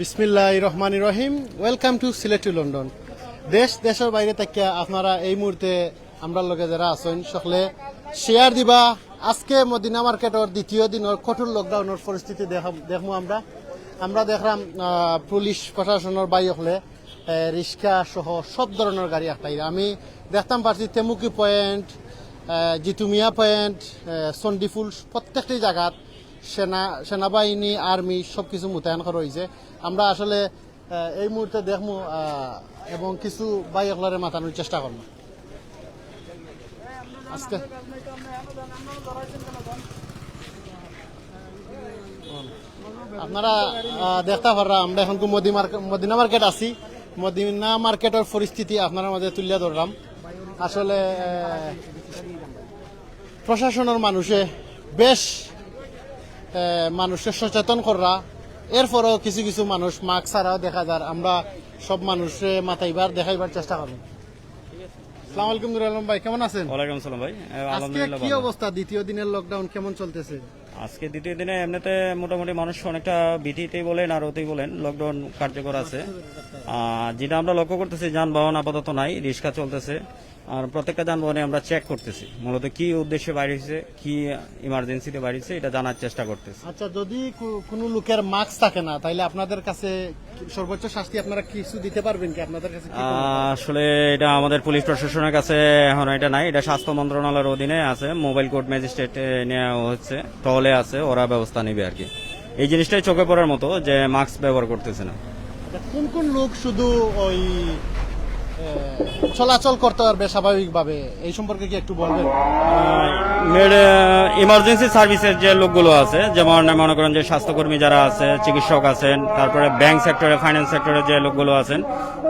বিসমিল্লাহির রহমানির রহিম। Welcome to Sylhet to London. দেশের বাইরে থেকে আপনারা এই মুহূর্তে আমরা লগে যারা আছেন সকলে শেয়ার দিবা। আজকে মদিনা মার্কেটের দ্বিতীয় দিনের কঠোর লকডাউনের পরিস্থিতি দেখবো আমরা দেখলাম পুলিশ প্রশাসনের বাই হলে রিক্সা সহ সব ধরনের গাড়ি একটাই আমি দেখতাম পারছি তেমুকি পয়েন্ট, জিতুমিয়া পয়েন্ট, চণ্ডীফুল প্রত্যেকটি জায়গাত সেনাবাহিনী আর্মি সব কিছু মোতায়েন করা হয়েছে। আমরা আসলে এই মুহূর্তে দেখবো এবং কিছু বাইকলারে মাতানোর চেষ্টা করবো আজকে। আপনারা দেখতে পারা আমরা এখন মদিনা মার্কেট আছি। মদিনা মার্কেটের পরিস্থিতি আপনার মাঝে তুলিয়া ধরলাম। আসলে প্রশাসনের মানুষে বেশ মানুষকে সচেতন করা, এরপরও কিছু কিছু মানুষ মাস্ক ছাড়াও দেখা যায়। আমরা সব মানুষে মাথাইবার দেখাইবার চেষ্টা করব। আসসালামু আলাইকুম নুরুল আলম ভাই, কেমন আছেন? ওয়ালাইকুম আসসালাম ভাই, আজকে কি অবস্থা? দ্বিতীয় দিনের লকডাউন কেমন চলতেছে? আজকে দ্বিতীয় দিনে এমনিতে মোটামুটি মানুষ অনেকটা ভীতিতেই বলেন আর ওতেই বলেন লকডাউন কার্যকর আছে। যেটা আমরা লক্ষ্য করতেছি যানবাহন আপাতত নাই, রিক্সা চলতেছে আর প্রত্যেকটা যানবাহনে আমরা চেক করতেছি মূলত কি উদ্দেশ্যে বাইরে হয়েছে, কি ইমার্জেন্সিতে বাইরে হয়েছে এটা জানার চেষ্টা করতেছি। আচ্ছা, যদি কোনো লোকের মাস্ক থাকে না তাহলে আপনাদের কাছে সর্বোচ্চ শাস্তি আপনারা কিছু দিতে পারবেন কি? আপনাদের কাছে আসলে এটা আমাদের পুলিশ প্রশাসনের কাছে এখন এটা নাই, এটা স্বাস্থ্য মন্ত্রণালয়ের অধীনে আছে। মোবাইল কোর্ট ম্যাজিস্ট্রেট নেওয়া হচ্ছে, টহলে আছে, ওরা ব্যবস্থা নেবে আর কি। এই জিনিসটাই চোখে পড়ার মতো যে মাস্ক ব্যবহার করতেছে না। কোন কোন লোক শুধু ওই চলাচল করতে পারবে স্বাভাবিকভাবে, এই সম্পর্কে কি একটু বলবেন? ইমার্জেন্সি সার্ভিসের যে লোকগুলো আছে, যেমন মনে করেন যে স্বাস্থ্যকর্মী যারা আছে, চিকিৎসক আছেন, তারপরে ব্যাংক সেক্টরে, ফাইন্যান্স সেক্টরে যে লোকগুলো আছেন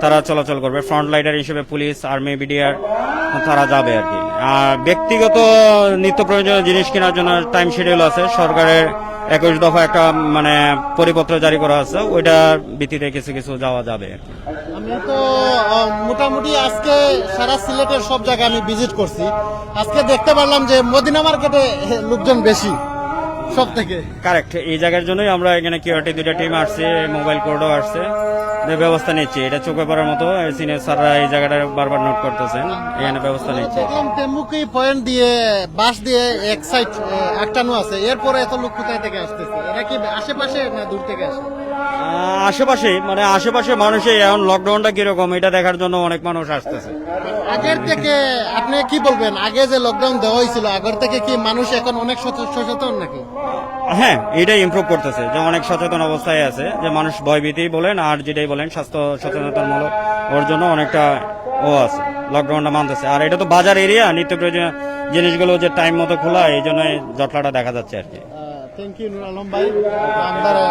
তারা চলাচল করবে। ফ্রন্ট লাইনার হিসেবে পুলিশ, আর্মি, বিডিআর তারা যাবে আর কি। আর ব্যক্তিগত নিত্য প্রয়োজনীয় জিনিস কেনার জন্য টাইম শিডিউল আছে, সরকারের 21 দফা একটা পরিপত্র জারি করা আছে, ওইটার ভিত্তিতে কিছু কিছু যাওয়া যাবে। আমি তো মোটামুটি আজকে সারা সিলেটের সব জায়গায় আমি ভিজিট করছি। আজকে দেখতে পারলাম যে মদিনা মার্কেটে লোকজন বেশি সব থেকে। কারেক্ট, এই জায়গার জন্যই আমরা এখানে কিউআরটি 2টা টিম আসছে, মোবাইল কোর্টও আসছে, ব্যবস্থা নিচ্ছি। এটা চোখে পড়ার মতো, সিনিয়র স্যাররা এই জায়গাটা বারবার নোট করতেছেন, এখানে ব্যবস্থা নিচ্ছে। তেমুকি পয়েন্ট দিয়ে বাস দিয়ে এক সাইড আটকানো আছে, এরপরে এত লোক কোথায় থেকে আসতেছে? এরা কি আশেপাশে না দূর থেকে আসে? আশেপাশে আশেপাশে মানুষে এখন লকডাউনটা কিরকম এটা দেখার জন্য অনেক মানুষ আসতেছে। আগের থেকে আপনি কি বলবেন? আগে যে লকডাউন দেওয়া হয়েছিল আগের থেকে কি মানুষ এখন অনেক সচেতন নাকি? হ্যাঁ, এটাই ইমপ্রুভ করতেছে, যে অনেক সচেতন অবস্থায় আছে, যে মানুষ ভয়ভীতি বলেন আর যেটাই বলেন স্বাস্থ্য সচেতনতামূলক ওর জন্য অনেকটা আছে, লকডাউনটা মানতেছে। আর এটা তো বাজার এরিয়া, নিত্য প্রয়োজনীয় জিনিসগুলো যে টাইম মতো খোলা, এই জন্য জটলাটা দেখা যাচ্ছে আর কি। থ্যাংক ইউ নুরুল আলম ভাই,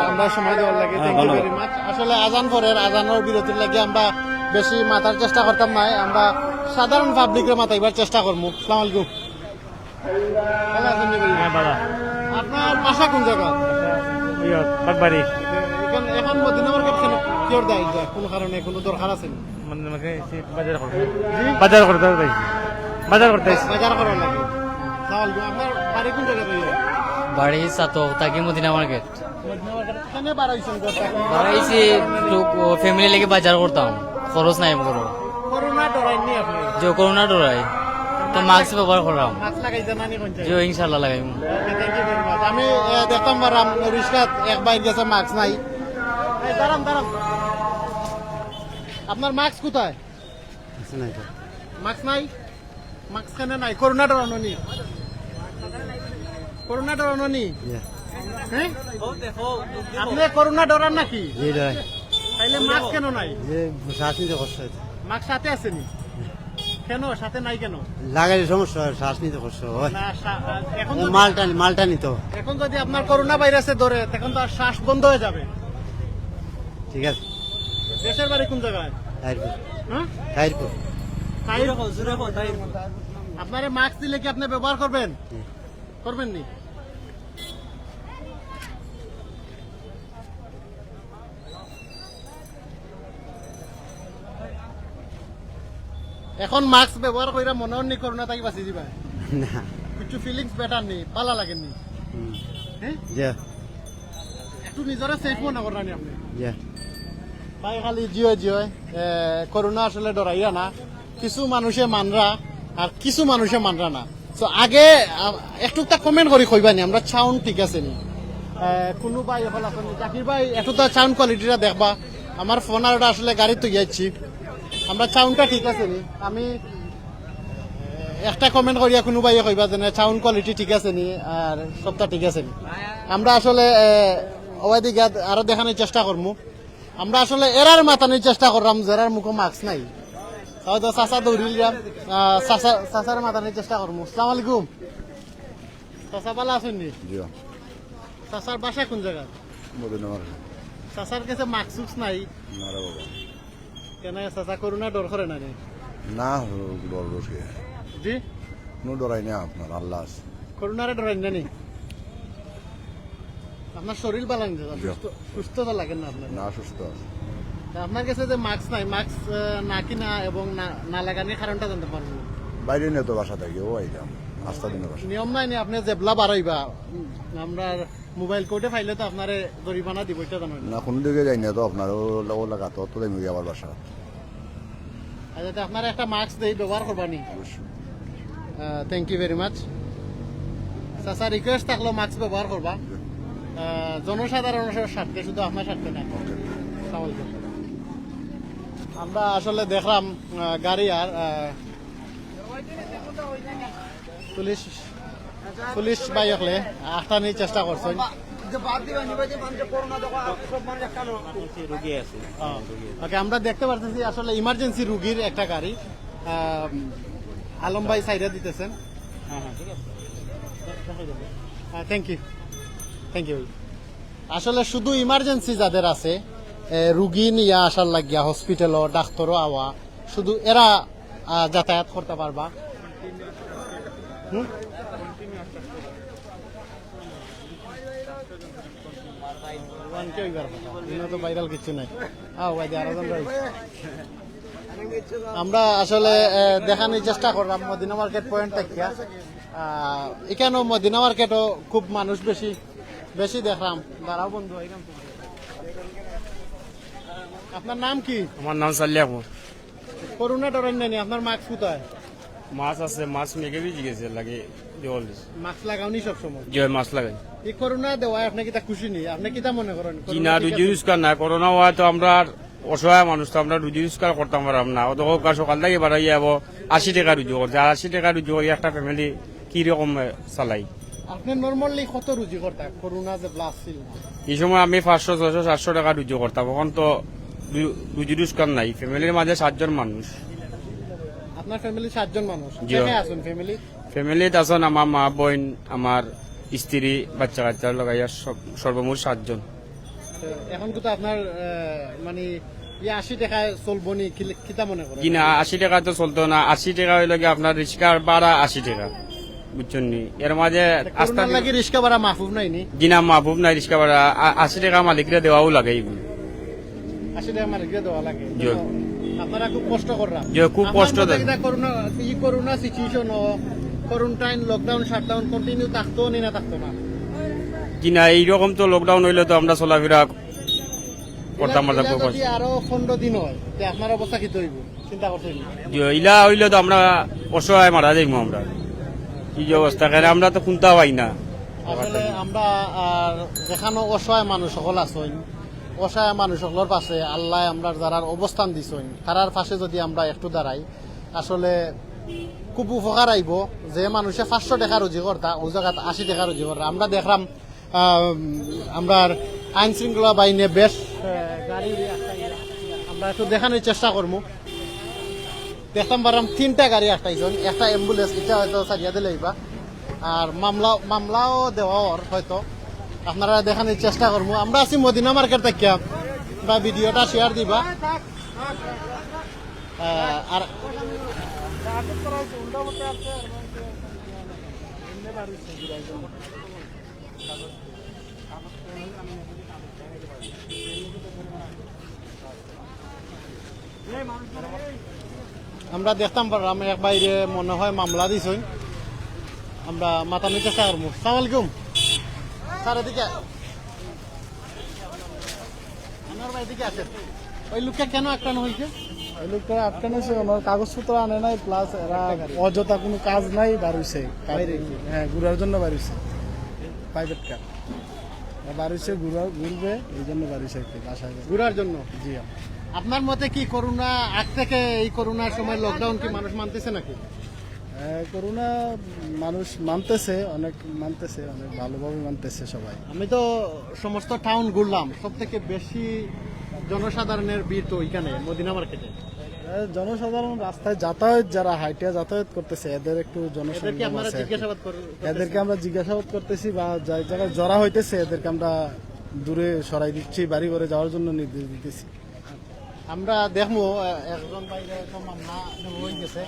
আমরা সময় দেওয়ার লাগে থ্যাংক ইউ ভেরি মাচ। আসলে আজান পরের আজানের বিরতির লাগে আমরা বেশি মাথার চেষ্টা করতাম না, আমরা সাধারণ পাবলিকের মাথাইবার চেষ্টা করবো। আসসালামু আলাইকুম। ভালো আছেন ভাই? আপনার বাসা কোন জায়গা? বাগবাড়ি। এখন মদিনা মার্কেট কি ওর দেয়? কোন কারণে, কোনো দরকার আছে? বাজার করতে বাজার করতে বাজার করার লাগে। আপনার বাড়ি কোন জায়গায়? বাড়ি সাতো তাকি মদিনা মার্কেট। কেন বাড়াইছেন? বাড়াইছি ফ্যামিলি লেগে বাজার করতাম, খরচ নাই করো। করোনা ডরাইনি আপনি? যে করোনা ডরাই তো মাস্ক ব্যবহার করলাম। মাস্ক লাগাইছেন না? যে ইনশাল্লাহ লাগাইম। আমি দেখতাম পারাম রিক্সাত এক বাইর গেছে মাস্ক নাই। দাঁড়ান দাঁড়ান, আপনার মাস্ক কোথায়? মাস্ক নাই? মাস্ক কেন নাই? করোনা ডরানো নি? করোনা ডরানো নি? হ্যাঁ, আপনি করোনা ডরান নাকি? তাইলে মাস্ক কেন নাই? মাস্ক সাথে আসেনি কেন? সাথে নাই কেন? লাগাইলে সমস্যা, শ্বাস নিতে কষ্ট হয়। এখন মালটা নিত। এখন যদি আপনার করোনা ভাইরাসে ধরে তখন তো আর শ্বাস বন্ধ হয়ে যাবে। ঠিক আছে। দেশের বাড়ি কোন জায়গায়? আপনার মাস্ক দিলে কি আপনি ব্যবহার করবেন? করবেন নি? এখন মাস্ক ব্যবহার করে মনে হন নি করোনা তাকে বাঁচিয়ে দিবা? না, কিছু ফিলিংস বেটার নেই, পালা লাগেননি? হ্যাঁ, একটু নিজরে সেফ মনে করেন আপনি যে ভাই খালি জিও করোনা আসলে ডরাইয়া না, কিছু মানুষে মানরা আর কিছু মানুষে মানরা না। তো আগে একটু তা কমেন্ট করি কইবানি আমরা সাউন্ড ঠিক আছে নি, কোনো ভাই হল আসেন জাকির ভাই একটু তা সাউন্ড কোয়ালিটিটা দেখবা। আমার ফোন আর ওটা আসলে গাড়ি তো যাচ্ছি, আমরা সাউন্ডটা ঠিক আছে নি। আমি একটা কমেন্ট করিয়া কোনো ভাই কইবা যে সাউন্ড কোয়ালিটি ঠিক আছে নি আর সবটা ঠিক আছে নি। আমরা আসলে ওইদিকে আরো দেখানোর চেষ্টা করবো। আমরা আসলে এরার মাতানোর চেষ্টা করলাম যারার মুখে মাস্ক নাই, হয়তো চাচা দৌড়িল যাম, চাচার মাতানোর চেষ্টা করবো। আসসালামু আলাইকুম চাচা, ভালো আছেন নি? জিও চাচার বাসা কোন জায়গা? মদিনার চাচার কাছে মাস্ক নাই নারে বাবা কেন? চাচা করোনা ডর করে না নি? না ডর বসে জি, কোনো ডরাই না আপনার আল্লাহ আছে। করোনারে ডরাই না নি? আপনার শরীর ভালো নেই, সুস্থ তো লাগেন না আপনার? না সুস্থ আছে তা আপনার কাছে যে মাস্ক নাই, মাস্ক না কিনা এবং না লাগানোর কারণটা জানতে পারবো? বাইরে নিয়ে তো বাসা থাকি ও আইলাম আস্তা দিনের বাসা নিয়ম নাই নি আপনি জেবলা বাড়াইবা আমরা মোবাইল কোর্টে ফাইলে তো আপনারে জরিমানা দিব, এটা জানেন না কোনো দিকে যাই না তো আপনার ও লাগাতো তো দেমি আবার বাসা আচ্ছা, আপনার একটা মাস্ক দেই, ব্যবহার করবানি। থ্যাংক ইউ ভেরি মাচ চাচা, রিকোয়েস্ট থাকলো মাস্ক ব্যবহার করবা জনসাধারণের স্বার্থে, শুধু আপনার স্বার্থে না। আসসালামু আলাইকুম। আমরা আসলে দেখলাম গাড়ি আর পুলিশ ভাই হলে আটটানির চেষ্টা করছেন। ওকে, আমরা দেখতে পারতেছি আসলে ইমার্জেন্সি রুগীর একটা গাড়ি আলম ভাই সাইডে দিতেছেন। Thank you thank you. আসলে শুধু ইমার্জেন্সি যাদের আছে, রুগী নিয়ে আসার লাগিয়া হসপিটালও ডাক্তারও আওয়া, শুধু এরা যাতায়াত করতে পারবা। ভাইরাল কিছু নাই। আমরা আসলে দেখানোর চেষ্টা করলাম মদিনা মার্কেট পয়েন্ট থেকে। এখানেও মদিনা মার্কেটও খুব মানুষ বেশি বেশি দেখলাম। দাঁড়াও বন্ধু, আপনার নাম কি? আমার নাম সাল্লিয়া কুমার। করোনা ডরেন নাই? আপনার মাস্ক কোথায়? মাছ আছে, মাছ মেঘে ভিজি গেছে লাগে জল মাস্ক লাগাওনি সবসময়? যে মাছ লাগাই এই করোনা দেওয়ায় আপনি কিতা খুশি নেই? আপনি কিতা মনে করেন? কি না রুজি রোজগার না, করোনা হয় তো আমরা অসহায় মানুষ, তো আমরা রুজি রোজগার করতাম পারলাম না। অত সকাল থেকে বাড়াই যাবো 80 টাকা রুজি করছে, আর 80 টাকা রুজি করে একটা ফ্যামিলি কি রকম চালাই? আপনি নর্মালি কত রুজি করতেন করোনা যে ব্লাস্ট ছিল? এই সময় আমি 500, 600, 700 টাকা রুজি করতাম। এখন তো রুজি রোজগার নাই। ফ্যামিলির মাঝে 7 জন মানুষ। আপনার ফ্যামিলি 7 জন মানুষ? জি। কে আছেন ফ্যামিলি? ফ্যামিলিতে আছেন আমার মা, বোন, আমার স্ত্রী, বাচ্চা কাচ্চা লাগাইয়া সর্বমোট 7 জন। এখন কিন্তু আপনার মানে 80 টাকায় চলবো নি? কিতা মনে করেন? কিনা 80 টাকা তো চলতো না। 80 টাকা হইলে কি আপনার রিক্সার ভাড়া 80 টাকা, বুঝছেন নি? এর মাঝে আস্তা করোনার লাগি রিক্সা ভাড়া মাহফুব নাই নি? জিনা মাহবুব নাই রিক্সা ভাড়া 80 টাকা মালিকরে দেওয়াও লাগে। 80 টাকা মালিকরে দেওয়া লাগে। জি। আপনারা খুব কষ্ট করলাম। জি, খুব কষ্ট দেয়। Corona situation quarantine lockdown shutdown continue থাকতো নি না থাকতো না? কিনা এইরকম তো লকডাউন হইলে তো আমরা চলাফেরা করতাম পারতাম। ইলা যদি আরো 15 দিন হয় তে আপনার অবস্থা কি হইব চিন্তা করছেন? ইলা হইলে তো আমরা অসহায় মারা যাইব। আমরা কি যে অবস্থা, কারণ আমরা তো শুনতে পাই না। আসলে আমরা যেখানে অসহায় মানুষ সকল আছেন, অসহায় মানুষ সকলের পাশে আল্লাহ আমরা যারা অবস্থান দিছেন তারার পাশে যদি আমরা একটু দাঁড়াই, আসলে খুব উপকার আইব। যে মানুষে 500 টাকা রুজি করতা ওই জায়গায় 80 টাকা রুজি করতা। আমরা দেখলাম আমরা আইন শৃঙ্খলা বাহিনী বেশ গাড়ি আমরা একটু দেখানোর চেষ্টা করবো। দেখতাম পারলাম 3টা গাড়ি একটাইজন, একটা অ্যাম্বুলেন্স, এটা হয়তো সারিয়া দিলে আর মামলাও দেওয়ার হয়তো আপনারা দেখানোর চেষ্টা করবো। আমরা আছি মদিনা মার্কেট থেকে, আমরা ভিডিওটা শেয়ার দিবা। আর আমরা দেখতাম পারলাম এক বাইরে মনে হয় মামলা দিছেন, আমরা মাথা নিতে চেষ্টা করবো। সালাম আলাইকুম স্যার, এদিকে আপনার ভাই দিকে আছেন ওই লোকটা কেন আটকানো হয়েছে? এই লোকটা আটকানো হয়েছে ওনার কাগজপত্র আনে নাই, প্লাস এরা অযথা কোনো কাজ নাই বাড়িছে। হ্যাঁ, ঘুরার জন্য বাড়িছে, প্রাইভেট কার বাড়িছে, ঘুরবে এই জন্য বাড়িছে আর কি, বাসায় ঘুরার জন্য। জি। আপনার মতে কি করোনা আগ থেকে এই করোনার সময় লকডাউন কি মানুষ মানতেছে নাকি? করোনা মানুষ মানতেছে, অনেক ভালোভাবে মানতেছে সবাই। আমি তো সমস্ত টাউন ঘুরলাম, সব থেকে বেশি জনসাধারণের ভিড় তো ওইখানে মদিনা মার্কেটে। জনসাধারণ রাস্তায় যাতায়াত, যারা হাইটে যাতায়াত করতেছে এদের একটু এদেরকে জনসংখ্যা আপনারা আছে আর কি। জিজ্ঞাসাবাদ এদেরকে আমরা জিজ্ঞাসাবাদ করতেছি, বা যাই জায়গায় জড়া হইতেছে এদেরকে আমরা দূরে সরাই দিচ্ছি, বাড়ি ঘরে যাওয়ার জন্য নির্দেশ দিতেছি। আমরা দেখবো একজন বাইরে তো মামলা হয়ে গেছে।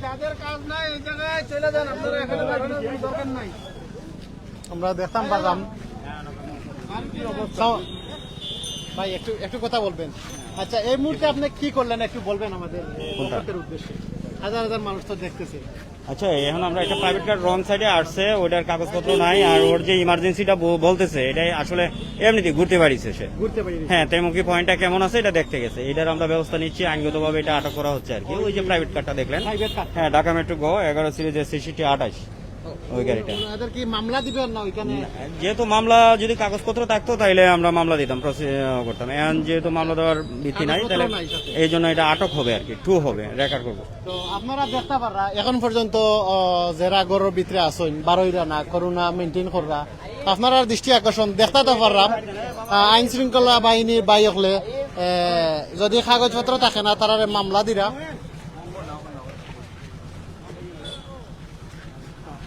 যাদের কাজ নাই এই জায়গায় চলে যান, আপনারা এখানে দরকার নাই। আমরা দেখতাম পারলাম ভাই একটু একটু কথা বলবেন। আচ্ছা, এই মুহূর্তে আপনি কি করলেন একটু বলবেন আমাদের দর্শকদের উদ্দেশ্যে? হাজার হাজার মানুষ তো দেখতেছে। আচ্ছা, এখন আমরা একটা প্রাইভেট কার রং সাইডে আসছে, ওটার কাগজপত্র নাই, আর ওর যে ইমার্জেন্সিটা বলতেছে এটাই আসলে এমনিতে ঘুরতে পারিছে সে। ঘুরতে পারি হ্যাঁ, তেমুখী পয়েন্টটা কেমন আছে এটা দেখতে গেছে, এটার আমরা ব্যবস্থা নিচ্ছি, আইনগতভাবে এটা আটক করা হচ্ছে আর কি। ওই যে প্রাইভেট কারটা দেখলেন, প্রাইভেট কার। হ্যাঁ, ঢাকা মেট্রো গো 11 সিরিজের সিসিটি 28 ওই গাড়িটা। ওনাদের কি মামলা দিবেন না ওইখানে? যেহেতু মামলা যদি কাগজপত্র থাকতো তাহলে আমরা মামলা দিতাম, করতাম। এখন যেহেতু মামলা দেওয়ার ভিত্তি নাই, তাহলে কাগজপত্র নাই সাথে। এই জন্য এটা আটক হবে আর কি, 2 হবে, রেকর্ড করবো। তো আপনারা দেখতে পাররা এখন পর্যন্ত যারা গরুর ভিতরে আসেন বারোইরা না করোনা মেনটেন কররা, আপনারা দৃষ্টি আকর্ষণ দেখতে তো পারলাম আইন শৃঙ্খলা বাহিনীর বাই হলে যদি কাগজপত্র থাকে না তারা মামলা দিরা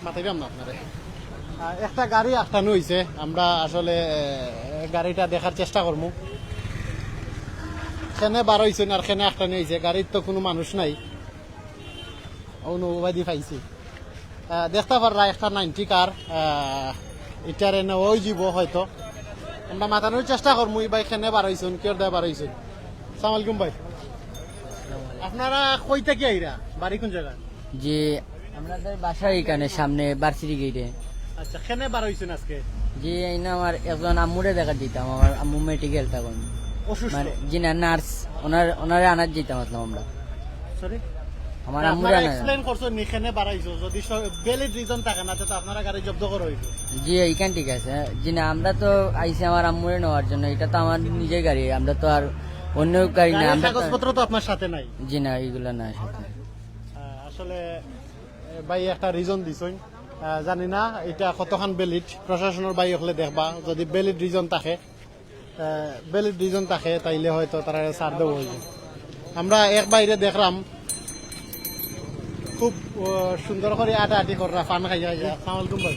মাথাইলাম না আপনারে। একটা গাড়ি আটকানো হয়েছে, আমরা আসলে গাড়িটা দেখার চেষ্টা করবো। সেনে বার হয়েছে আর সেনে আটকানো হয়েছে, গাড়ির তো কোনো মানুষ নাই, অনুবাদী পাইছি। দেখতে পাররা একটা 90 কার, এটার এনে ওই যাব হয়তো। আমরা মাথানোর চেষ্টা করবো ভাই সেনে বার হয়েছেন, কেউ দেয় বার হয়েছেন। সালাম আলাইকুম ভাই, আপনারা কই থেকে আইরা, বাড়ি কোন জায়গা? যে আমাদের বাসার এখানে সামনে বার্সিটি গেটে। আচ্ছা, সেনে বার হয়েছেন আজকে? যে এই না আমার একজন আম্মুরে দেখা দিতাম, আমার আম্মু মেডিকেল তখন অসুস্থ? মানে জি না, নার্স, ওনারে আনার যেতাম আসলাম আমরা, সরি, আমার আম্মুরে আপনারা আনা। এক্সপ্লেইন করছেন নিখানে বাড়াইছো, যদি ভ্যালিড রিজন থাকে না তো আপনারা গাড়ি জব্দ করা হইবে। জি এইখান ঠিক আছে। জি না, আমরা তো আইসি আমার আম্মুরে নেওয়ার জন্য, এটা তো আমার নিজের গাড়ি, আমরা তো আর অন্য গাড়ি না। গাড়ির আমরা তো- কাগজপত্র তো আপনার সাথে নাই। জি না, এইগুলো না সাথে। আসলে ভাই একটা রিজন দিছই, জানি না এটা কতখান ভ্যালিড, প্রশাসনের বাই হলে দেখবা যদি ভ্যালিড রিজন থাকে তাইলে হয়তো তারা ছাড় দেবো হইবে। আমরা এক বাইরে দেখলাম খুব সুন্দর করে আটা আটি কররা পান খাইয়া খাইয়া। আসসালামু আলাইকুম ভাই,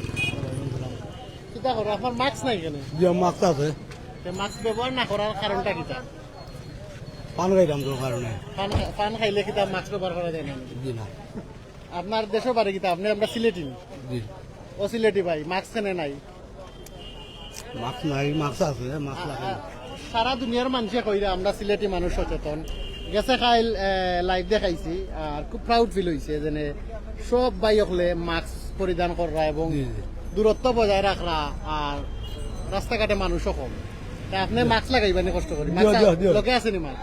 কিতা করো? আপনার মাস্ক নাই কেন? মাছ আছে, মাস্ক ব্যবহার না করার কারণটা কিতা? পান খাইলাম তো কারণে। পান খাইলে কিতা মাস্ক ব্যবহার করা যায় না? জি না, আপনার দেশের বাড়ি কিতা? আমরা সিলেটি। জি ও সিলেটি ভাই, মাস্ক কেনে নাই? মাছ নাই, মাছ আছে, মাছ লাগে। সারা দুনিয়ার মানুষে কইরা আমরা সিলেটি মানুষ সচেতন। গেছে খাইল লাইভ দেখাইছি আর খুব প্রাউড ফিল হয়েছে যে সব ভাই হলে মাস্ক পরিধান করা এবং জি, জি। দূরত্ব বজায় রাখরা, আর রাস্তাঘাটে মানুষও কম। তা আপনি মাস্ক লাগাইবানি কষ্ট করি? লোকে আসেনি মাস্ক?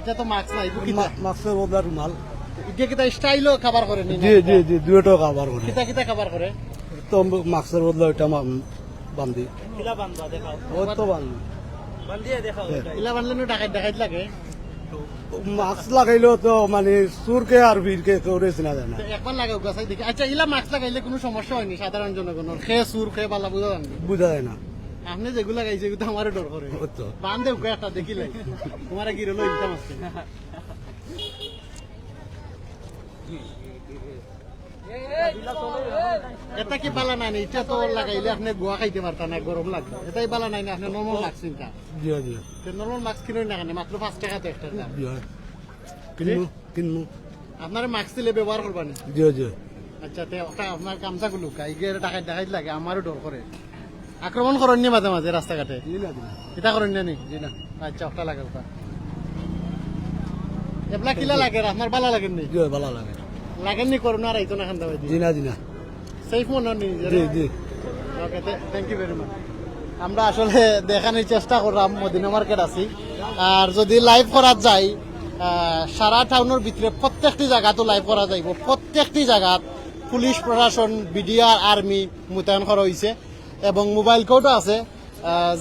এটা তো মাস্ক নাই, মাছের বদলা রুমাল। এটা কিতা স্টাইলও খাবার করে নি? জি জি জি, দুটো খাবার করে। কিতা কিতা খাবার করে? তো মাছের বদলা ওইটা বান্ধি, কিলা বান্ধা দেখাও, ও তো বান্ধি। ইলা বানলে ডাকাইত লাগে। মাছ লাগাইলেও তো মানে সুরকে আর ভিড়কে কেউ চেনা যায় না। তো একবার লাগাও গাছাই দেখি। আচ্ছা, ইলা মাস্ক লাগাইলে কোনো সমস্যা হয়নি সাধারণ জনগণের? খেয়ে সুর খেয়ে পাল্লা বুঝা যান? বুঝা যায় না। আপনি যেগুলো লাগাইছে এগুলো আমারও ডর করে। ওই তো। বান্ধে একটা দেখিলে তোমার গিরে লো ইনকাম আছে। এটা কি বালা নাই? এটা তো লাগাইলে আপনি গোয়া খাইতে পারতেন না, গরম লাগবে। এটাই বালা নাই না, আপনি নর্মাল মাস্ক চিন্তা। জি জি নর্মাল মাস্ক কিনুন না কেন? মাত্র 5 টাকা তো একটা দাম। জি, কিনবো কিনবো। আপনার মাস্ক দিলে ব্যবহার করবানি? জি জি। আচ্ছা, ওটা আপনার কামচাগুলো গাইগের ডাকাইত লাগে, আমারও ডর করে। আক্রমণ করেন নি মাঝে মাঝে রাস্তাঘাটে? এটা করেন নি? জি না। আচ্ছা, ওটা লাগে ওটা। এবলা কিলা লাগে? আপনার বালা লাগেননি? জি ভালো লাগে। লাগেননি? করোনা আর আইতো না খান্দা? জি না জি না। সেফ মনে হয় নিজের? জি জি ওকে, থ্যাংক ইউ ভেরি মাচ। আমরা আসলে দেখানোর চেষ্টা করলাম মদিনা মার্কেট আছি, আর যদি লাইভ করা যায় সারা টাউনের ভিতরে প্রত্যেকটি জায়গা তো লাইভ করা যাইব। প্রত্যেকটি জায়গাত পুলিশ প্রশাসন, বিডিআর, আর্মি মোতায়েন করা হয়েছে এবং মোবাইল কোডও আছে।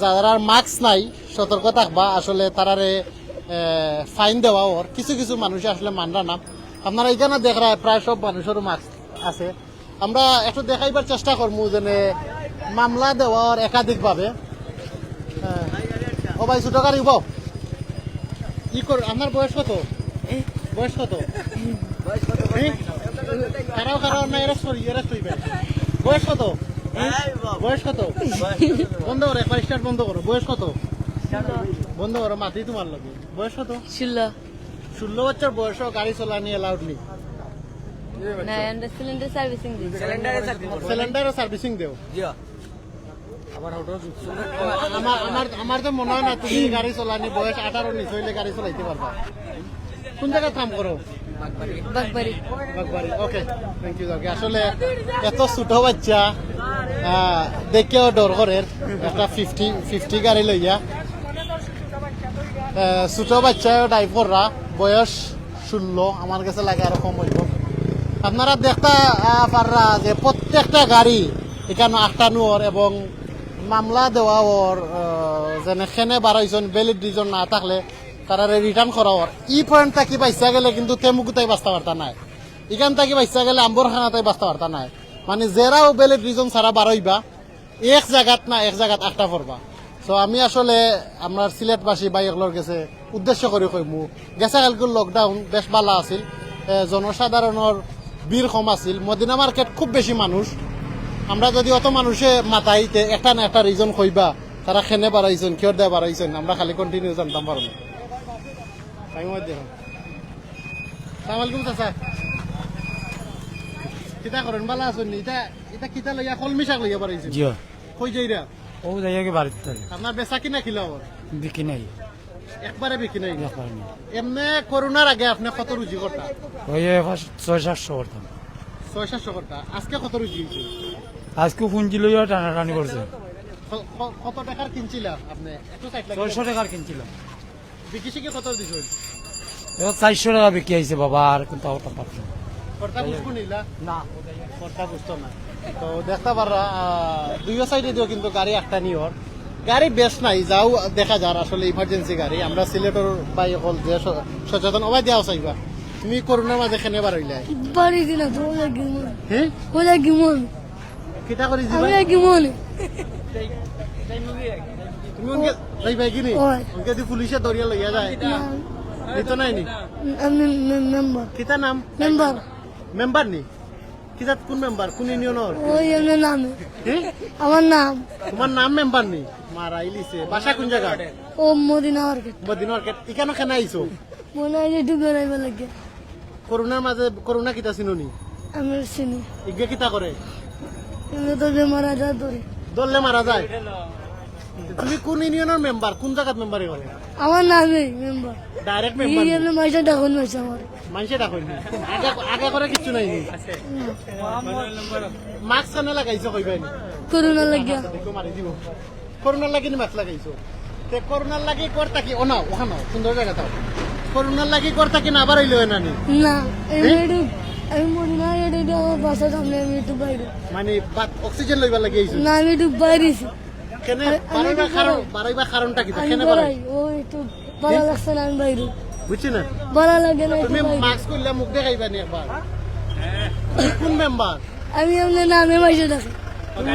যারা মাস্ক নাই সতর্ক থাকবা, আসলে তারারে ফাইন দেওয়া ওর কিছু কিছু মানুষ আসলে মানরা না। আপনারা এখানে দেখা প্রায় সব মানুষেরও মাস্ক আছে। আমরা একটু দেখাইবার চেষ্টা করবো যেন মামলা দেওয়ার একাধিকভাবে। ও ভাই ছোট গাড়ি উবাও, ই কর। আপনার বয়স কত? বয়স কত? খারাপ খারাপ না, এরা সরি বয়স কত? বয়স কত? বন্ধ করো, একবার স্টার্ট বন্ধ করো। বয়স কত? বন্ধ করো, মাতি তোমার লাগে। বয়স কত? 16 বছর বয়স, গাড়ি চলানি অ্যালাউড নেই। সিলিন্ডার সার্ভিসিং দিই। সিলিন্ডারও সার্ভিসিং দেও? আমার তো মনে হয় না তুমি গাড়ি চলানি বয়স 18 নিচে হইলে গাড়ি চলাইতে পারবা। কোন জায়গায় কাম করো? বাগবাড়ি। বাগবাড়ি। ওকে, থ্যাংক ইউ। আসলে এত ছোট বাচ্চা দেখেও ডর করে একটা 50 গাড়ি লইয়া। ছোট বাচ্চা ড্রাইভ করা, বয়স 16, আমার কাছে লাগে আরো কম হইব। আপনারা দেখতে পাররা যে প্রত্যেকটা গাড়ি এখানে আটকানোর এবং মামলা দেওয়া ওর যেন খেনে বাড়াইছেন ভ্যালিড রিজন না থাকলে তারা রিটার্ন করা ওর। ই পয়েন্ট থাকি বাইসা গেলে কিন্তু তেমুকুতাই বাঁচতে পারতা নাই, এখান থেকে বাইসা গেলে আম্বরখানাতাই বাঁচতে পারতা নাই। মানে যেরাও ভ্যালিড রিজন ছাড়া বাড়াইবা এক জায়গাত না এক জায়গাত আটটা পড়বা। সো আমি আসলে আমার সিলেটবাসী বাইকলোর গেছে উদ্দেশ্য করে কইমু, গেছে কালকে লকডাউন বেশ ভালো আছিল, জনসাধারণের ভিড় কম আছিল, মদিনা মার্কেট খুব বেশি মানুষ। আমরা যদি অত মানুষে মাতাইতে একটা না একটা রিজন কইবা তারা খেনে বাড়াইছেন, কিয়র দেয়া বাড়াইছেন, আমরা খালি কন্টিনিউ জানতাম পারবো না। সালামালাইকুম চাচা, কিতা করেন? ভালো আছেন? এটা এটা কিতা লইয়া কলমি শাক লইয়া বাড়াইছেন? জি কই যাইরা? ও যাইয়া বাড়িতে আপনার বেচা কিনা খিলা ওর? বিকি নাই একবারে বিক্রি নাই। এমনি করোনার আগে আপনি কত রুজি করতা? ওই 600-700 করতাম। 600-700 করতা। আজকে কত রুজি হয়েছে? আজকে পুঞ্জি লইয়া টানাটানি করছে। কত টাকার কিনছিলা আপনি? একটু সাইড লাগে। 600 টাকার কিনছিলাম, বিক্রি শিখে কত দিছেন? এবার 400 টাকা বিক্রি আইছে বাবা, আর কিন্তু ওটা পারছো কর্তা বুঝবো নিলা না, কর্তা বুঝতো না। তো দেখতে পাররা দুইও সাইডে দিও কিন্তু গাড়ি একটা নিওর গাড়ি বেশ নাই, যাও দেখা যার আসলে ইমার্জেন্সি গাড়ি। আমরা সিলেটর বাই হল যে সচেতন অবাই দেওয়া চাইবা। তুমি করোনার মাঝে খেনে বার হইলে বাড়ি দিনা তো ওলা গিমন। হ্যাঁ ওলা গিমন। কিটা করি যাবা? আমরা গিমন। তুমি উনকে যাইবা কিনি? ওই। উনকে দি পুলিশে দরিয়া লইয়া যায় দিত নাই নি? আমি মেম্বার। কিতা নাম? মেম্বার। মেম্বার নি? কিতা কোন মেম্বার? কোন ইউনিয়নের? ওই এমনি নামে। হ্যাঁ আমার নাম। তোমার নাম মেম্বার নি? মারা ইলিছে। বাসা কোন জায়গা? ও মদিনা মার্কেট। মদিনা মার্কেট। এখানে কেন আইছো? মনে হয় যে ডুবে রাইবা লাগে। করোনার মাঝে করোনা কিতা চিনুনি? আমি চিনি। ইগে কিতা করে? এমনি তো যে মারা যা ধরে। দললে মারা যায়। তুমি কোন ইউনিয়নের মেম্বার? কোন জায়গার মেম্বারে করে? আমার নামে মেম্বার। ডাইরেক্ট এই মেম্বার? এমনি মাইসা ডাকুন মাইসা আমার। মানুষে ডাকই আগে আগে করে কিছু নাই নি? মাস্ক কেন লাগাইছো কইবাই নি? করোনা লাগিয়া। দেখো মারি দিব। করোনার লাগি নি মাস্ক লাগাইছো? তে করোনার লাগি করতা কি? ও না ওখানে সুন্দর জায়গা তাও। করোনার লাগি করতা কি না আবার হইলো না নি? না এমনি আমি মদিনা এটা আমার বাসার সামনে, আমি একটু বাইরে। মানে অক্সিজেন লইবার লাগি আইছো? না আমি একটু বাইরেছি। কেনে বাড়াইবার কারণ? বাড়াইবার কারণটা কি? আমি কেনে বাড়াই? বাড়াই ও একটু ভালো লাগছে না, আমি বাইরে। বুঝছি না? ভালো লাগে না, একটু তুমি বাইরে। মাস্ক করলে মুখ দেখাইবা নি একবার? তুমি কোন মেম্বার? আমি এমনি নামে মাইসে ডাকি। তুমি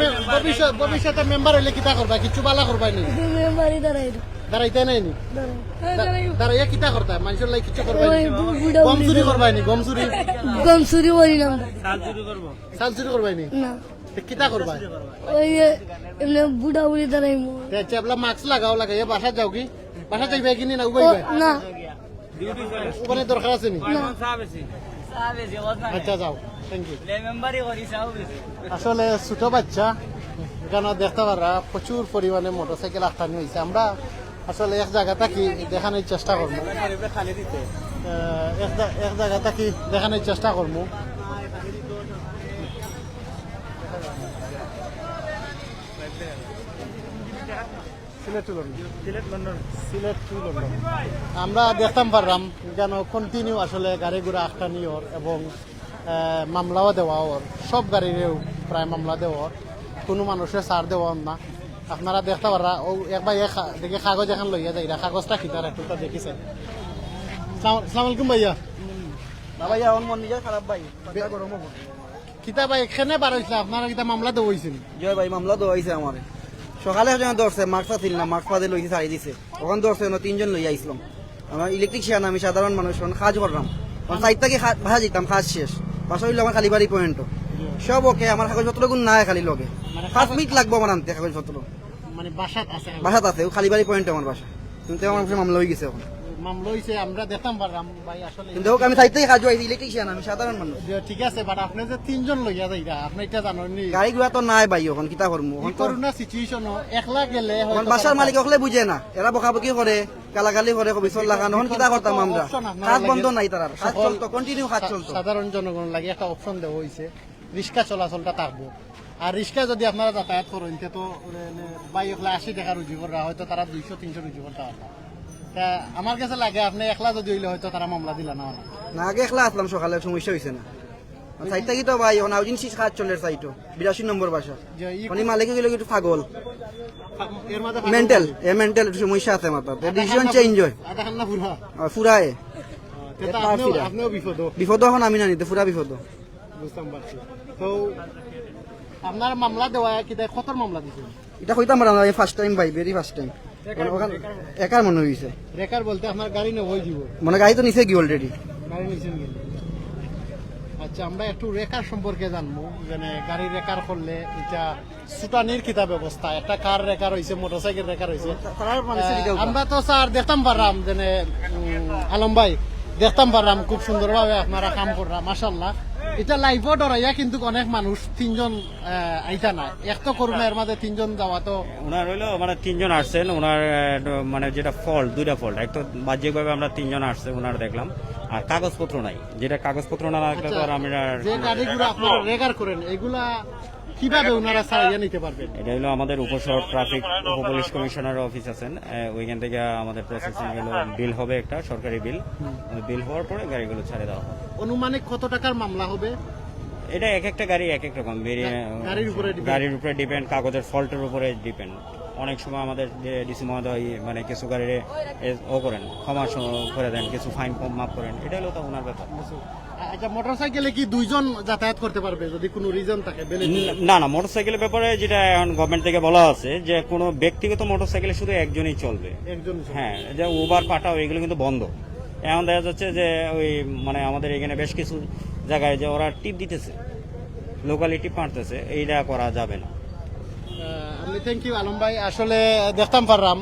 ভবিষ্যতে মেম্বার হইলে কিতা করবা? কিছু বালা করবা নি? তুমি বাড়ি দাঁড়াই দাঁড়াইতে নাই নি? দাঁড়াইয়া কিতা করতা? মানুষের লাগি কিছু করবা নি? বুড়া গম চুরি করবা নি? গম চুরি? গম চুরি করি না। চাল চুরি করবা নি? না তে কিতা করবা? ওই এমনি বুড়া বুড়ি দাঁড়াই। তে চেপলা মাস্ক লাগাও, লাগাইয়া বাসা যাও কি? বাসা যাইবা কি না উবাইবা? না ওখানে দরকার আছে নি? আচ্ছা যাও, থ্যাংক ইউ। আসলে ছোট বাচ্চা এখানে দেখতে পারা প্রচুর পরিমাণে মোটরসাইকেল আটকানি হয়েছে। আমরা আসলে এক জায়গা থাকি দেখানোর চেষ্টা করবো, এক জায়গা থাকি দেখানোর চেষ্টা করবো। Sylhet to London Sylhet to London আমরা দেখতাম পারলাম যেন কন্টিনিউ আসলে গাড়ি ঘোড়া আটকা নিওর এবং মামলাও দেওয়া ওর সব গাড়িরেও প্রায় মামলা দেওয়ার কোনো মানুষের ছাড় দেওয়ার না আপনারা দেখতে পারা ও একবার দেখে কাগজ এখন লইয়া যায় কাগজটা খিতার একটু দেখিছেন সালাম আলাইকুম ভাইয়া ভাইয়া আমার মন নিজের খারাপ ভাই গরম হবো কিতা ভাই এখানে বার হয়েছিল আপনারা কিতা মামলা দেওয়াইছেন জয় ভাই মামলা দেওয়াইছে আমার সকালে একজন ধরছে মার্কস ছিল না মার্কস পাতে লইছে ছাড়ি দিছে ওখান ধরছে তিনজন লই আইছিলাম আমার ইলেকট্রিশিয়ান আমি সাধারণ মানুষ কাজ করলাম সাইড থেকে ভাষা যেতাম কাজ শেষ বাসা হইলো আমার খালিবাড়ি পয়েন্ট সব ওকে আমার কাগজপত্র গুণ নাই খালি লগে 5 মিনিট লাগবো আমার আনতে কাগজপত্র মানে বাসাত আছে বাসাত আছে খালিবাড়ি পয়েন্ট আমার বাসা কিন্তু আমার কাছে মামলা হয়ে গেছে এখন মামলা হয়েছে আমরা দেখতাম পারলাম ভাই আসলে কিন্তু হোক আমি সাইড থেকে কাজ হয়েছি ইলেকট্রিশিয়ান আমি সাধারণ মানুষ যে ঠিক আছে বাট আপনি যে তিনজন লইয়া যাইরা আপনি এটা জানেননি গাড়ি ঘোড়া তো নাই ভাই এখন কিতা করবো এই করোনা সিচুয়েশন একলা গেলে এখন বাসার মালিক হলে বুঝে না এরা বকাবকি করে গালাগালি করে বিচল লাগানো এখন কিতা করতাম আমরা কাজ বন্ধ নাই তার কাজ চলতো কন্টিনিউ কাজ চলতো সাধারণ জনগণ লাগে একটা অপশন দেওয়া হয়েছে রিক্সা চলাচলটা থাকবো আর রিক্সা যদি আপনারা যাতায়াত করেন তো বাই একলা 80 টাকা রুজি করা হয়তো তারা 200-300 রুজি করতে পারবে তা আমার কাছে লাগে আপনি একলা যদি হইলে হয়তো তারা মামলা দিলা না না আগে একলা আসলাম সকালে সমস্যা হয়েছে না সাইড থাকি তো ভাই এখন আউজিন শীষ কাজ চলে সাইটো 82 নম্বর বাসা যে উনি মালিক গেলে একটু পাগল এর মধ্যে মেন্টাল সমস্যা আছে মাথা ডিসিশন চেঞ্জ হয় আধা খান্না পুরা ফুরায় তা আপনিও বিপদ বিপদ এখন আমি না নিতে ফুরা বিপদ বুঝতাম পারছি তো আপনার মামলা দেওয়া কি দেয় কত মামলা দিছেন এটা কইতাম পারা না ফার্স্ট টাইম ভাই ভেরি ফার্স্ট টাইম একার মনে হয়েছে রেকার বলতে আপনার গাড়ি নেই হয়ে দিব মানে গাড়ি তো নিচে কি অলরেডি গাড়ি নিছেন গেলে আচ্ছা আমরা একটু রেকার সম্পর্কে জানবো মানে গাড়ি রেকার করলে এটা সুটানির কিতা ব্যবস্থা একটা কার রেকার হয়েছে মোটরসাইকেল রেকার হয়েছে আমরা তো স্যার দেখতাম পারলাম যে আলম ভাই দেখতাম পারলাম খুব সুন্দরভাবে আপনারা কাম কররা মাশাল্লাহ এটা লাইভও ডরাইয়া কিন্তু অনেক মানুষ তিনজন আইতা না এক তো করুন এর মাঝে তিনজন যাওয়া তো ওনার হইলো মানে তিনজন আসছেন ওনার মানে যেটা ফল্ট দুইটা ফল্ট এক তো বাহ্যিকভাবে আমরা তিনজন আসছে ওনার দেখলাম আর কাগজপত্র নাই যেটা কাগজপত্র না রাখলে তো আর আমরা যে গাড়িগুলো আপনারা রেকার করেন এগুলা কিভাবে ওনারা ছাড়িয়ে নিতে পারবেন এটা হলো আমাদের উপশহর ট্রাফিক পুলিশ কমিশনার অফিস আছেন ওইখান থেকে আমাদের প্রসেসিং হলো বিল হবে একটা সরকারি বিল বিল হওয়ার পরে গাড়িগুলো ছেড়ে দেওয়া হবে অনুমানিক কত টাকার মামলা হবে এটা এক একটা গাড়ি এক এক রকম গাড়ির উপরে ডিপেন্ড কাগজের ফল্টের উপরে ডিপেন্ড অনেক সময় আমাদের যে ডিসি মহোদয় মানে কিছু গাড়ির ও করেন ক্ষমা করে দেন কিছু ফাইন মাফ করেন এটা হলো তো ওনার ব্যাপার আচ্ছা মোটরসাইকেলে কি দুইজন যাতায়াত করতে পারবে যদি কোনো রিজন থাকে না মোটরসাইকেলের ব্যাপারে যেটা এখন গভর্নমেন্ট থেকে বলা আছে যে কোনো ব্যক্তিগত মোটরসাইকেলে শুধু একজনই চলবে একজন হ্যাঁ যে উবার পাঠাও এগুলো কিন্তু বন্ধ এখন দেখা যাচ্ছে যে ওই মানে আমাদের এখানে বেশ কিছু জায়গায় যে ওরা টিপ দিতেছে লোকালি টিপ মারতেছে এইটা করা যাবে না আমি থ্যাংক ইউ আলম ভাই আসলে দেখতাম পারলাম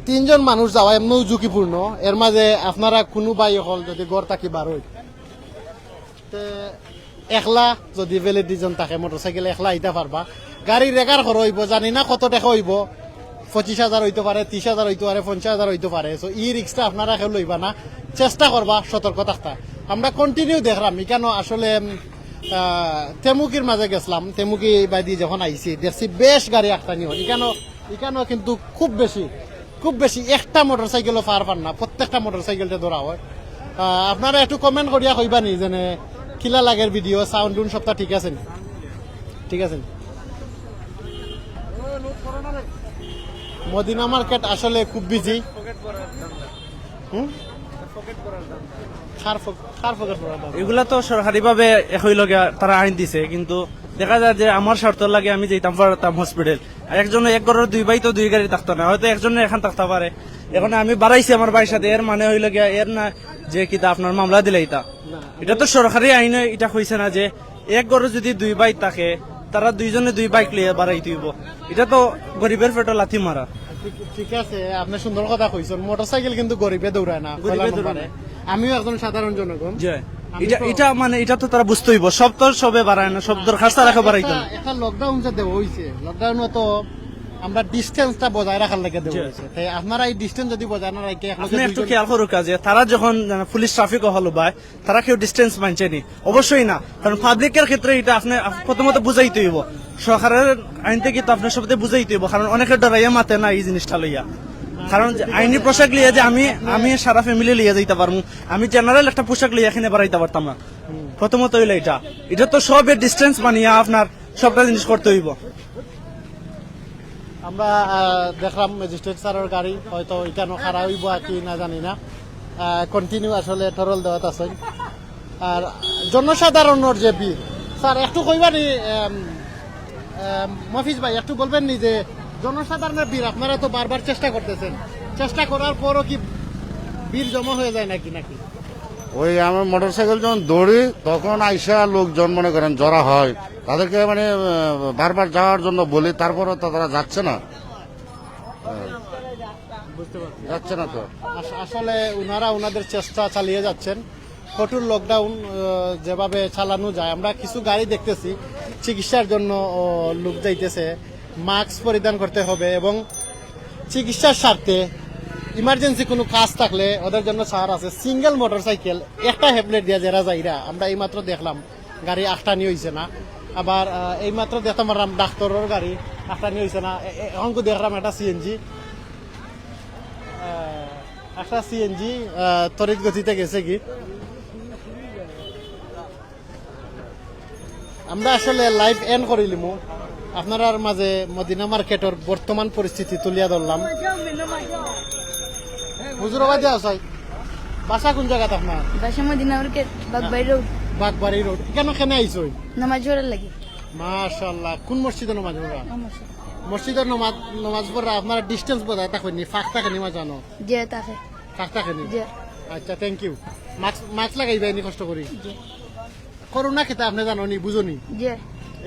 তিনজন মানুষ যাওয়া এমনিও ঝুঁকিপূর্ণ এর মাঝে আপনারা কোনো বাই হল যদি গড় থাকি বার হই একলা যদি বেলে দুজন থাকে মোটরসাইকেল একলা আইতে পারবা গাড়ি রেকার খরচ হইব জানি না কত টাকা হইব 25,000 হইতে পারে 30,000 হইতে পারে 50,000 হইতে পারে সো ই রিক্সটা আপনারা কেউ লইবা না চেষ্টা করবা সতর্ক থাকতা আমরা কন্টিনিউ দেখলাম কেন আসলে তেমুকির মাঝে গেছিলাম তেমুকি বাইদি যখন আইছি দেখছি বেশ গাড়ি একটা নিও এখানেও কিন্তু খুব বেশি একটা মোটরসাইকেলও পার না প্রত্যেকটা মোটরসাইকেলটা ধরা হয় আপনারা একটু কমেন্ট করিয়া কইবা নি যে কিলা লাগের ভিডিও সাউন্ড সবটা ঠিক আছে মদিনা মার্কেট আসলে খুব বিজি এগুলা তো সরকারি ভাবে একই লগে তারা আইন দিছে কিন্তু দেখা যায় যে আমার স্বার্থ লাগে আমি যেতাম পারতাম হসপিটাল আর একজন এক ঘরের দুই ভাই তো দুই গাড়ি থাকতো না হয়তো একজনের এখান থাকতে পারে এখন আমি বাড়াইছি আমার ভাইয়ের সাথে এর মানে হইল গিয়া এর না যে কিতা আপনার মামলা দিলে এটা তো সরকারি আইনে এটা হয়েছে না যে এক ঘরে যদি দুই ভাই থাকে তারা দুইজনে দুই বাইক লিয়ে বাড়াই দিব এটা তো গরিবের পেটে লাথি মারা ঠিক আছে আপনি সুন্দর কথা কইছেন মোটরসাইকেল কিন্তু গরিবে দৌড়ায় না আমিও একজন সাধারণ জনগণ এটা মানে এটা তো তারা বুঝতে হইব সব তো সবে বাড়ায় না সব দরখাস্ত রাখা বাড়াইতো না একটা লকডাউন যে দেওয়া হইছে লকডাউনে তো আমরা ডিস্টেন্সটা বজায় রাখার লাগে দেওয়া হয়েছে তাই আপনারা এই ডিস্টেন্স যদি বজায় না রাখে আপনি একটু খেয়াল করুক যে তারা যখন পুলিশ ট্রাফিক হলো ভাই তারা কেউ ডিস্টেন্স মানছে নি অবশ্যই না, কারণ পাবলিকের ক্ষেত্রে এটা আপনি প্রথমত বুঝাইতে হইব, সরকারের আইন থেকে তো আপনার সবতে বুঝাইতে হইব, কারণ অনেকে ডরাইয়া মাতে না এই জিনিসটা লইয়া, কারণ যে আইনি পোশাক লিয়ে যে আমি সারা ফ্যামিলি লিয়ে যাইতে পারবো, আমি জেনারেল একটা পোশাক লিয়ে এখানে বাড়াইতে পারতাম না। প্রথমত হইলো এটা তো সবের ডিস্টেন্স মানিয়ে আপনার সবটা জিনিস করতে হইব। আমরা দেখলাম ম্যাজিস্ট্রেট স্যারের গাড়ি হয়তো এখানে খারাপ হইব কি না জানি না, কন্টিনিউ আসলে টরল দেওয়াত আছে। আর জনসাধারণের যে ভিড় স্যার একটু কইবানি মফিজ ভাই একটু বলবেন নি যে জনসাধারণের ভিড় আপনারা তো বারবার চেষ্টা করতেছেন, চেষ্টা করার পরও কি ভিড় জমা হয়ে যায় নাকি নাকি? ওই আমার মোটরসাইকেল যখন দৌড়ি তখন আইসা লোকজন মনে করেন জড়া হয়, তাদেরকে মানে বারবার যাওয়ার জন্য বলি, তারপরও তো তারা যাচ্ছে না, যাচ্ছে না তো। আসলে ওনারা ওনাদের চেষ্টা চালিয়ে যাচ্ছেন। কঠোর লকডাউন যেভাবে চালানো যায়, আমরা কিছু গাড়ি দেখতেছি চিকিৎসার জন্য লোক যাইতেছে, মাস্ক পরিধান করতে হবে এবং চিকিৎসার স্বার্থে ইমার্জেন্সি কোনো কাজ থাকলে ওদের জন্য ছাড় আছে। সিঙ্গেল মোটরসাইকেল একটা হেডলাইট দিয়া যারা যাইরা আমরা এইমাত্র দেখলাম গাড়ি আটটানি হয়েছে না, আবার এইমাত্র দেখতাম ডাক্তারের গাড়ি আটটানি হয়েছে না, এখন দেখলাম একটা সিএনজি তড়িৎ গতিতে গেছে কি। আমরা আসলে লাইভ এন্ড করিলিমু আপনার মাঝে মদিনা মার্কেটের বর্তমান পরিস্থিতি তুলিয়া ধরলাম। হুজুরাবাদে আসাই বাসা কোন জায়গাতে আপনার? বাসা Madina market Bagbari road. Bagbari road. কেন কেন আইসই? নামাজ পড়ার লাগে। মাশাআল্লাহ। কোন মসজিদে নামাজ পড়া? মসজিদের নামাজ পড়া আপনারা ডিস্টেন্স বোঝায় থাকেননি, ফাঁক থাকেনি মা জানো? যে তাকে ফাঁক থাকেনি। যে আচ্ছা থ্যাংক ইউ। মাস্ক লাগাইবে নি কষ্ট করি। করোনা কিতা আপনি জানো নি বুঝনি? যে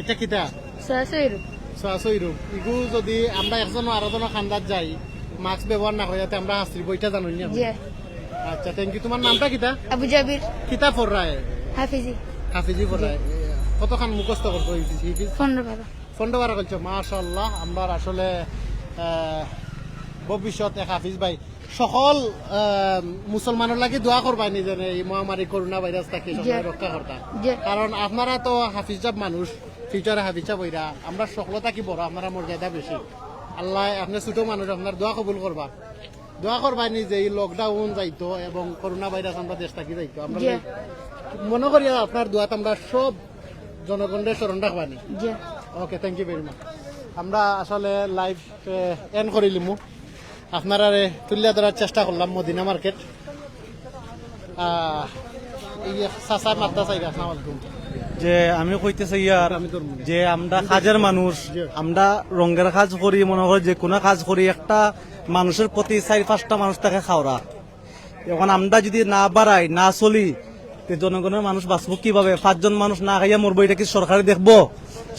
এটা কিতা? সরাসরি রোড। সরাসরি রোগ ইগু যদি আমরা একজন আরো জন খান্দাত যাই মাস্ক ব্যবহার না করে যাতে আমরা হাসির বইটা জানো নি? যে আচ্ছা থ্যাংক ইউ। তোমার নামটা কিতা? আবু জাবির। কিতা পড়রায়? হাফিজি। হাফিজি পড়রায়। কতখান মুখস্থ করছো? 15-12 করছো। মাশাআল্লাহ। আমরা আসলে ভবিষ্যৎ এক হাফিজ ভাই সকল মুসলমানের লাগে দোয়া করবা নি যেন এই মহামারী করোনা ভাইরাস থেকে সবাই রক্ষা করতা, কারণ আপনারা তো হাফিজাব মানুষ, ফিউচারে হাফিজাব হইরা আমরা সকলতা কি বড়, আপনারা মর্যাদা বেশি। আল্লাহ আপনি ছোট মানুষ আপনার দোয়া কবুল করবা, দোয়া করবা নি যে এই লকডাউন যাইতো এবং করোনা ভাইরাস আমরা দেশ থাকি যাইতো। আমরা মনে করি আপনার দোয়াত আমরা সব জনগণের স্মরণ রাখবানি। Okay thank you very much. আমরা আসলে লাইভ এন্ড করিলিমু, আপনারা তুলিয়া ধরার চেষ্টা করলাম মদিনা মার্কেট। যে আমি কইতেছি ইয়ার যে আমরা কাজের মানুষ, আমরা রঙের কাজ করি, মনে করি যে কোনো কাজ করি, একটা মানুষের প্রতি 4-5টা মানুষ তাকে খাওয়া। এখন আমরা যদি না বাড়াই না চলি জনগণের মানুষ বাঁচবো কিভাবে? 5 জন মানুষ না খাইয়া মরবো, এটা কি সরকারে দেখবো?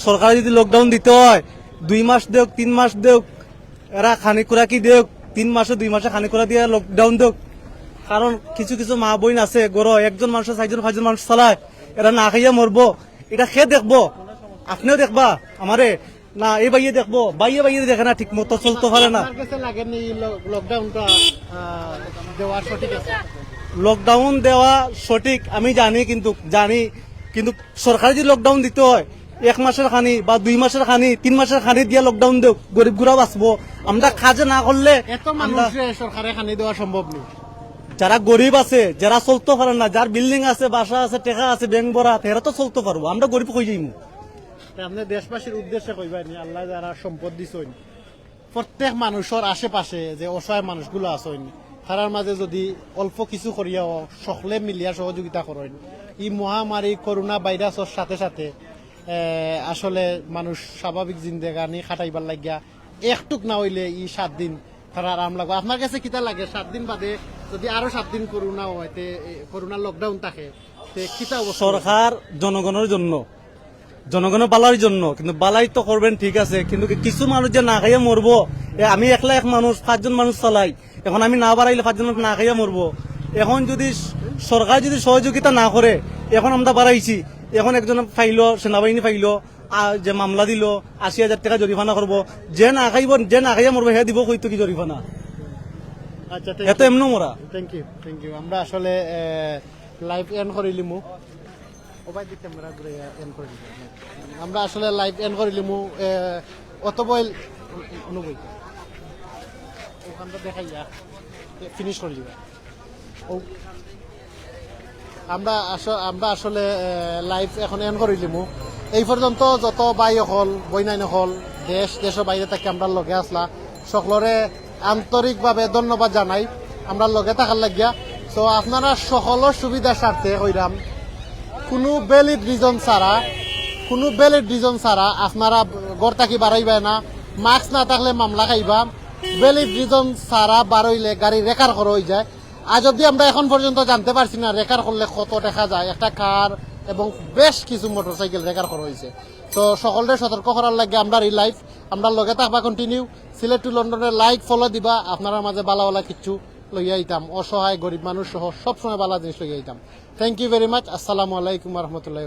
সরকারে যদি লকডাউন দিতে হয় 2 মাস দেখ 3 মাস দেখ, এরা খানি খুরা কি দেখ 3 মাসে 2 মাসে খানি খুরা দিয়ে লকডাউন দেখ। কারণ কিছু কিছু মা বোন আছে গড় একজন মানুষ 4-5 জন মানুষ চালায়, এরা না খাইয়া মরবো, এটা খেয়ে দেখবো? আপনিও দেখবা আমারে না? এই বাইয়ে দেখবো, বাইয়ে দেখে না, ঠিক মতো চলতে পারে না। লকডাউন দেওয়া সঠিক আমি জানি, কিন্তু সরকার যদি লকডাউন দিতে হয় 1 মাসের খানি বা 2 মাসের খানি 3 মাসের খানি দিয়ে লকডাউন দেব, গরিব গুড়া বাঁচবো। আমরা কাজে না করলে সরকারের খানি দেওয়া সম্ভব নেই। যারা গরিব আছে, যারা চলতে পারে না, যার বিল্ডিং আছে, বাসা আছে, টাকা আছে, ব্যাংক ভরা, তারা তো চলতে পারবো, আমরা গরিব হয়ে যাইমু। আপনি দেশবাসীর উদ্দেশ্যে কইবানি আল্লাহ যারা সম্পদ দিছেন প্রত্যেক মানুষের আশেপাশে যে অসহায় মানুষগুলো আছেন তার মাঝে যদি অল্প কিছু করিয়াও সকলে মিলিয়া সহযোগিতা করেন, এই মহামারী করোনা ভাইরাসের সাথে সাথে আসলে মানুষ স্বাভাবিক জিন্দেগানি খাটাইবার লাগিয়া একটুক না হইলে এই 7 দিন তারা আরাম লাগবে। আপনার কাছে কিতা লাগে 7 দিন বাদে যদি আরো 7 দিন করোনা হয়, করোনা লকডাউন থাকে, কিতা? সরকার জনগণের জন্য, জনগণের বালার জন্য, কিন্তু বালাই তো করবেন ঠিক আছে, কিন্তু কিছু মানুষ যে না খাইয়া মরবো, আমি একলা এক মানুষ 5 জন মানুষ চালাই, এখন আমি না বাড়াইলে 5 জন মানুষ না খাইয়া মরবো। এখন যদি সরকার যদি সহযোগিতা না করে, এখন আমরা বাড়াইছি, এখন একজন ফাইলো, সেনাবাহিনী ফাইলো, যে মামলা দিল 80,000 টাকা জরিমানা করবো, যে না খাইব যে না খাইয়া মরবে হে দিব কইতো কি জরিমানা, আচ্ছা এত এমন মরা। থ্যাংক ইউ আমরা আসলে লাইভ এন্ড করিলিমু আমরা আসলে লাইভ এন্ড করিলিমু অত বইল অনুবই ওখানটা দেখাই যা ফিনিশ করে দিবা আমরা আসলে লাইভ এখন এন্ড করিলিমু। এই পর্যন্ত যত বাই হল বইনাইন হল দেশের বাইরে থেকে আমরা লগে আসলা সকলরে আন্তরিকভাবে ধন্যবাদ জানাই আমরা লগে থাকার লাগিয়া। তো আপনারা সকলের সুবিধার স্বার্থে হইরাম কোনো ভ্যালিড রিজন ছাড়া আপনারা ঘর থাকি বাড়াইবে না, মাস্ক না থাকলে মামলা খাইবা, ভ্যালিড রিজন ছাড়া বাড়াইলে গাড়ি রেকার করা হয়ে যায়। আজ অব্দি আমরা এখন পর্যন্ত জানতে পারছি না রেকার করলে কত দেখা যায়, একটা কার এবং বেশ কিছু মোটরসাইকেল রেকার করা হয়েছে। তো সকলকে সতর্ক করার লাগে আমরা এই লাইফ আমরা লগে থাকবা কন্টিনিউ। সিলেট টু লন্ডনের লাইক ফলো দিবা, আপনারা মাঝে বালা কিছু লইয়া আইতাম, অসহায় গরিব মানুষ সহ সবসময় বালা জিনিস লইয়া আইতাম। Thank you very much. আসসালামু আলাইকুম রহমতুল্লাহ।